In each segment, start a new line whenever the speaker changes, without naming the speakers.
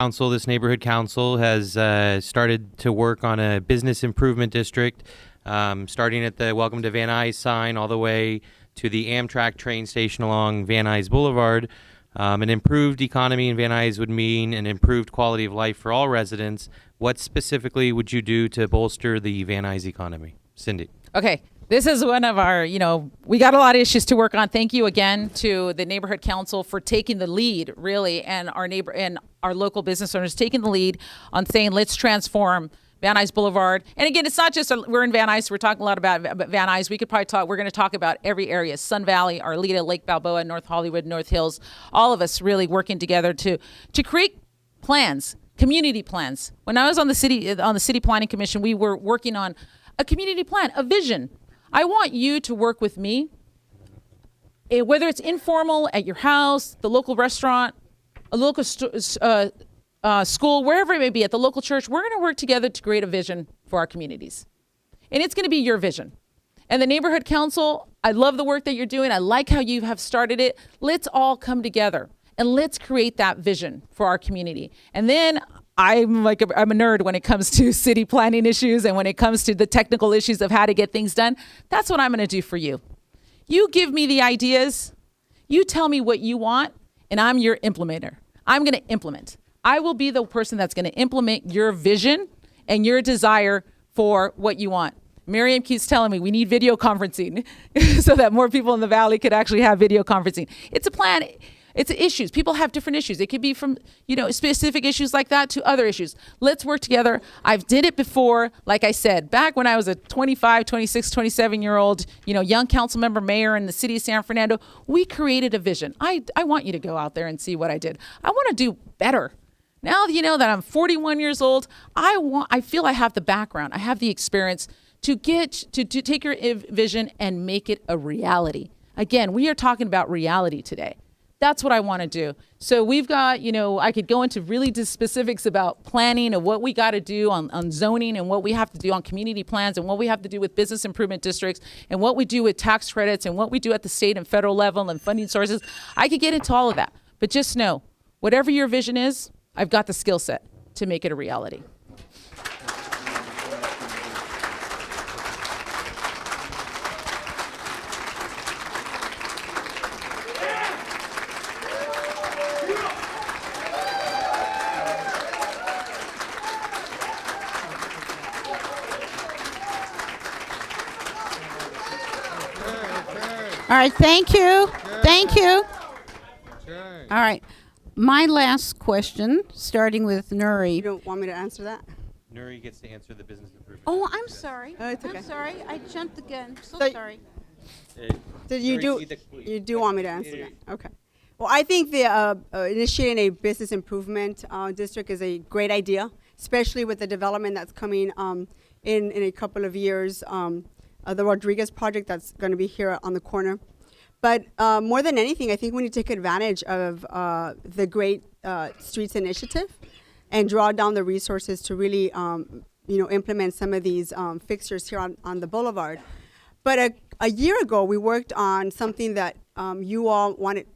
Council, this neighborhood council has started to work on a business improvement district, starting at the Welcome to Van Nuys sign all the way to the Amtrak train station along Van Nuys Boulevard. An improved economy in Van Nuys would mean an improved quality of life for all residents. What specifically would you do to bolster the Van Nuys economy? Cindy.
Okay. This is one of our, we got a lot of issues to work on. Thank you again to the neighborhood council for taking the lead, really, and our local business owners taking the lead on saying, let's transform Van Nuys Boulevard. And again, it's not just we're in Van Nuys. We're talking a lot about Van Nuys. We're going to talk about every area: Sun Valley, Arleta, Lake Balboa, North Hollywood, North Hills. All of us really working together to create plans, community plans. When I was on the city planning commission, we were working on a community plan, a vision. I want you to work with me, whether it's informal at your house, the local restaurant, a local school, wherever it may be, at the local church. We're going to work together to create a vision for our communities. And it's going to be your vision. And the neighborhood council, I love the work that you're doing. I like how you have started it. Let's all come together and let's create that vision for our community. And then I'm a nerd when it comes to city planning issues and when it comes to the technical issues of how to get things done. That's what I'm going to do for you. You give me the ideas, you tell me what you want, and I'm your implementer. I'm going to implement. I will be the person that's going to implement your vision and your desire for what you want. Miriam keeps telling me we need video conferencing so that more people in the Valley could actually have video conferencing. It's a plan. It's issues. People have different issues. It could be from, specific issues like that to other issues. Let's work together. I've did it before. Like I said, back when I was a 25, 26, 27-year-old, young council member, mayor in the city of San Fernando, we created a vision. I want you to go out there and see what I did. I want to do better. Now that I'm 41 years old, I feel I have the background. I have the experience to take your vision and make it a reality. Again, we are talking about reality today. That's what I want to do. So we've got, I could go into really specifics about planning and what we got to do on zoning and what we have to do on community plans and what we have to do with business improvement districts and what we do with tax credits and what we do at the state and federal level and funding sources. I could get into all of that. But just know, whatever your vision is, I've got the skill set to make it a reality.
All right, thank you. Thank you. All right, my last question, starting with Nuys.
You don't want me to answer that?
Nuys gets to answer the business improvement.
Oh, I'm sorry.
Oh, it's okay.
I'm sorry. I jumped again. So sorry.
So you do want me to answer that? Okay. Well, I think the initiating a business improvement district is a great idea, especially with the development that's coming in a couple of years. The Rodriguez project that's going to be here on the corner. But more than anything, I think we need to take advantage of the Great Streets Initiative and draw down the resources to really, implement some of these fixtures here on the boulevard. But a year ago, we worked on something that you all wanted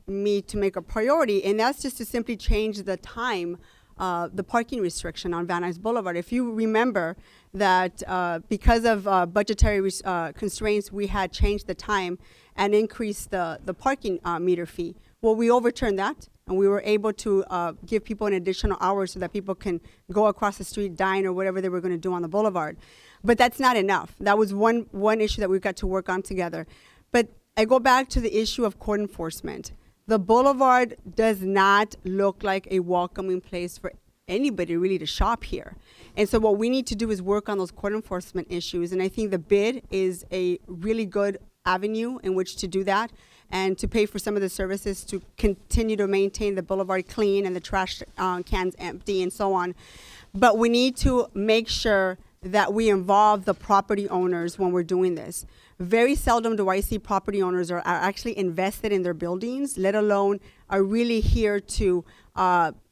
me to make a priority, and that's just to simply change the time, the parking restriction on Van Nuys Boulevard. If you remember that because of budgetary constraints, we had changed the time and increased the parking meter fee. Well, we overturned that, and we were able to give people an additional hour so that people can go across the street, dine, or whatever they were going to do on the boulevard. But that's not enough. That was one issue that we've got to work on together. But I go back to the issue of court enforcement. The boulevard does not look like a welcoming place for anybody really to shop here. And so what we need to do is work on those court enforcement issues. And I think the bid is a really good avenue in which to do that and to pay for some of the services to continue to maintain the boulevard clean and the trash cans empty and so on. But we need to make sure that we involve the property owners when we're doing this. Very seldom do I see property owners are actually invested in their buildings, let alone are really here to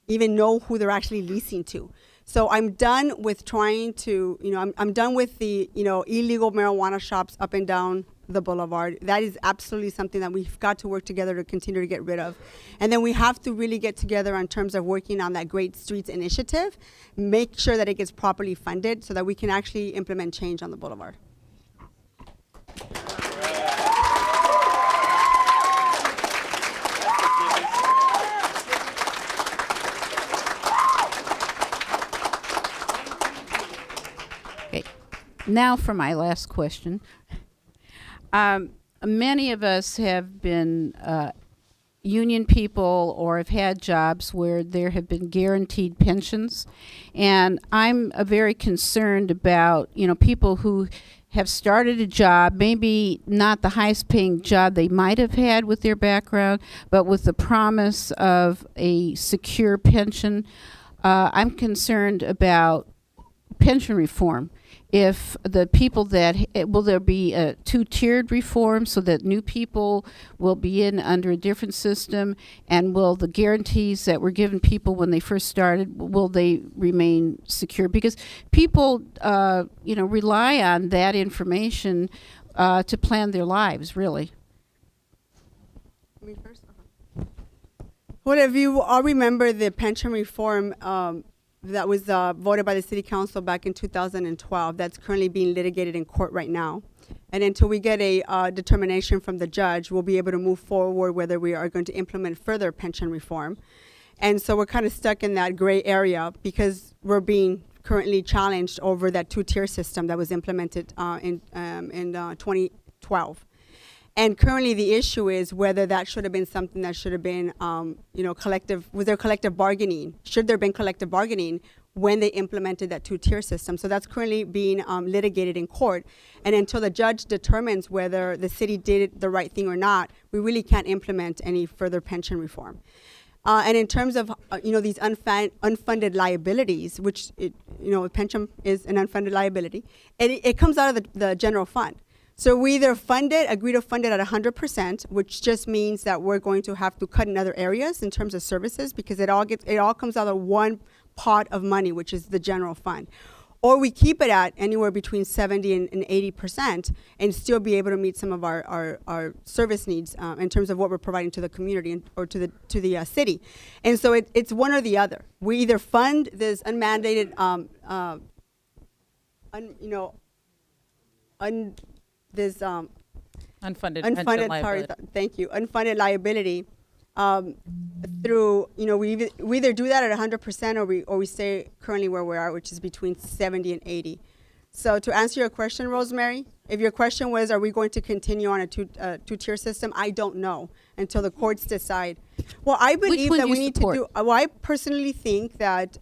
even know who they're actually leasing to. So I'm done with trying to, I'm done with the, illegal marijuana shops up and down the boulevard. That is absolutely something that we've got to work together to continue to get rid of. And then we have to really get together in terms of working on that Great Streets initiative, make sure that it gets properly funded so that we can actually implement change on the boulevard.
Okay. Now for my last question. Many of us have been union people or have had jobs where there have been guaranteed pensions, and I'm very concerned about people who have started a job, maybe not the highest paying job they might have had with their background, but with the promise of a secure pension. I'm concerned about pension reform. If the people will there be a two-tiered reform so that new people will be in under a different system, and will the guarantees that were given people when they first started, will they remain secure? Because people, rely on that information to plan their lives, really.
Me first? Okay. Well, if you all remember the pension reform that was voted by the City Council back in 2012, that's currently being litigated in court right now. And until we get a determination from the judge, we'll be able to move forward whether we are going to implement further pension reform. And so we're kind of stuck in that gray area because we're being currently challenged over that two-tier system that was implemented in 2012. And currently the issue is whether that should have been something that should have been, was there collective bargaining? Should there have been collective bargaining when they implemented that two-tier system? So that's currently being litigated in court. And until the judge determines whether the city did the right thing or not, we really can't implement any further pension reform. And in terms of, these unfunded liabilities, which, pension is an unfunded liability, it comes out of the general fund. So we either agree to fund it at 100%, which just means that we're going to have to cut in other areas in terms of services because it all comes out of one pot of money, which is the general fund. Or we keep it at anywhere between 70 and 80% and still be able to meet some of our service needs in terms of what we're providing to the community or to the city. And so it's one or the other. We either fund this unmandated,
Unfunded liability.
Thank you, unfunded liability through, we either do that at 100% or we stay currently where we are, which is between 70 and 80. So to answer your question, Rosemary, if your question was, are we going to continue on a two-tier system? I don't know until the courts decide. Well, I believe that we need to do, I personally think that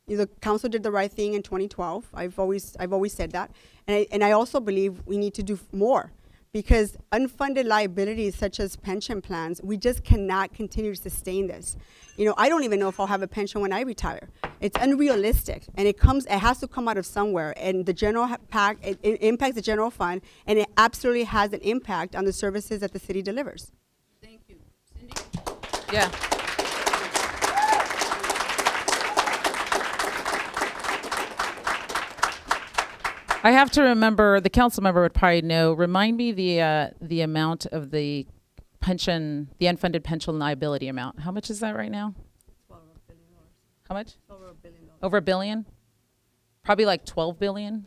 the council did the right thing in 2012. I've always said that. And I also believe we need to do more because unfunded liabilities such as pension plans, we just cannot continue to sustain this. I don't even know if I'll have a pension when I retire. It's unrealistic, and it has to come out of somewhere. And the general it impacts the general fund, and it absolutely has an impact on the services that the city delivers.
Thank you. Cindy?
Yeah. I have to remember, the council member would probably know, remind me the amount of the pension, the unfunded pension liability amount. How much is that right now?
$12 billion.
How much?
Over $1 billion.
Over $1 billion? Probably like 12 billion.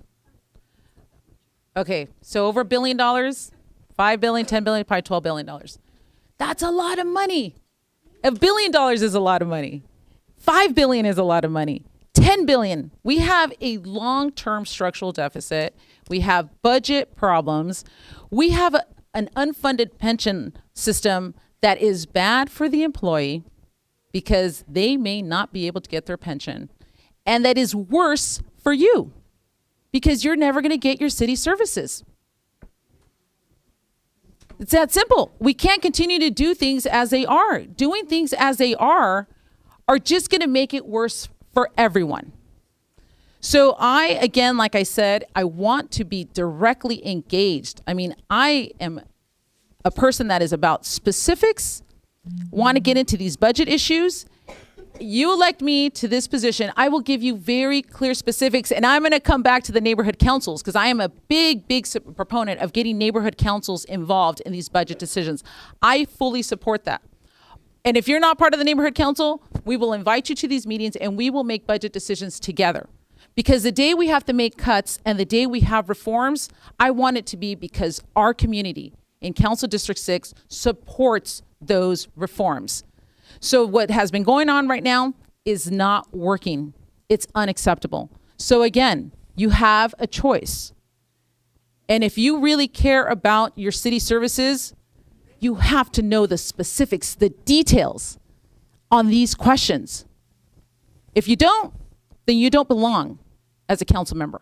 Okay, so over $1 billion, 5 billion, 10 billion, probably $12 billion. That's a lot of money. $1 billion is a lot of money. 5 billion is a lot of money. 10 billion. We have a long-term structural deficit. We have budget problems. We have an unfunded pension system that is bad for the employee because they may not be able to get their pension. And that is worse for you because you're never going to get your city services. It's that simple. We can't continue to do things as they are. Doing things as they are just going to make it worse for everyone. So again, like I said, I want to be directly engaged. I mean, I am a person that is about specifics, want to get into these budget issues, you elect me to this position, I will give you very clear specifics, and I'm going to come back to the neighborhood councils because I am a big proponent of getting neighborhood councils involved in these budget decisions. I fully support that. And if you're not part of the neighborhood council, we will invite you to these meetings and we will make budget decisions together. Because the day we have to make cuts and the day we have reforms, I want it to be because our community in Council District 6 supports those reforms. So what has been going on right now is not working. It's unacceptable. So again, you have a choice. And if you really care about your city services, you have to know the specifics, the details on these questions. If you don't, then you don't belong as a council member.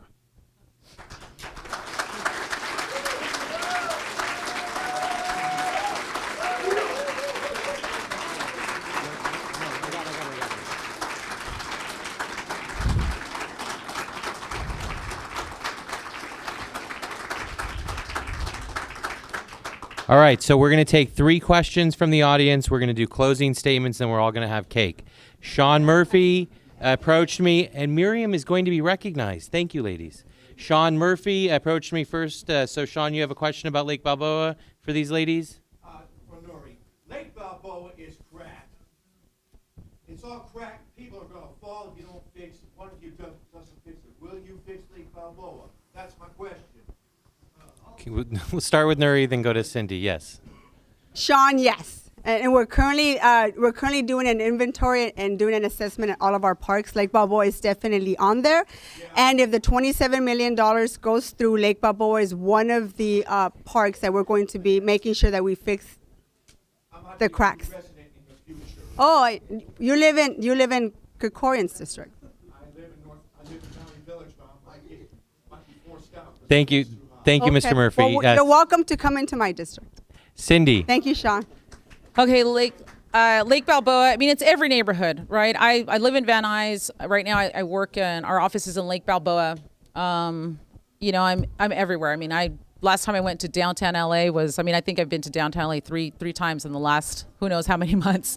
All right, so we're going to take 3 questions from the audience. We're going to do closing statements, and we're all going to have cake. Sean Murphy approached me, and Miriam is going to be recognized. Thank you, ladies. Sean Murphy approached me first. So, Sean, you have a question about Lake Balboa for these ladies?
For Nuri. Lake Balboa is crack. It's all crack. People are going to fall if you don't fix it. What if you doesn't fix it? Will you fix Lake Balboa? That's my question.
Okay, we'll start with Nuri, then go to Cindy. Yes.
Sean, yes. And we're currently doing an inventory and doing an assessment at all of our parks. Lake Balboa is definitely on there.
Yeah.
And if the $27 million goes through, Lake Balboa is one of the parks that we're going to be making sure that we fix the cracks.
Resident in the future.
Oh, you live in Krikorian's district.
I live in County Village, but I might be forced out.
Thank you. Thank you,
Okay.
Mr. Murphy.
Well, you're welcome to come into my district.
Cindy.
Thank you, Sean.
Okay, Lake Balboa. I mean, it's every neighborhood, right? I live in Van Nuys right now. I work in our offices in Lake Balboa. You know, I'm everywhere. I mean, last time I went to downtown LA was. I mean, I think I've been to downtown LA three times in the last who knows how many months.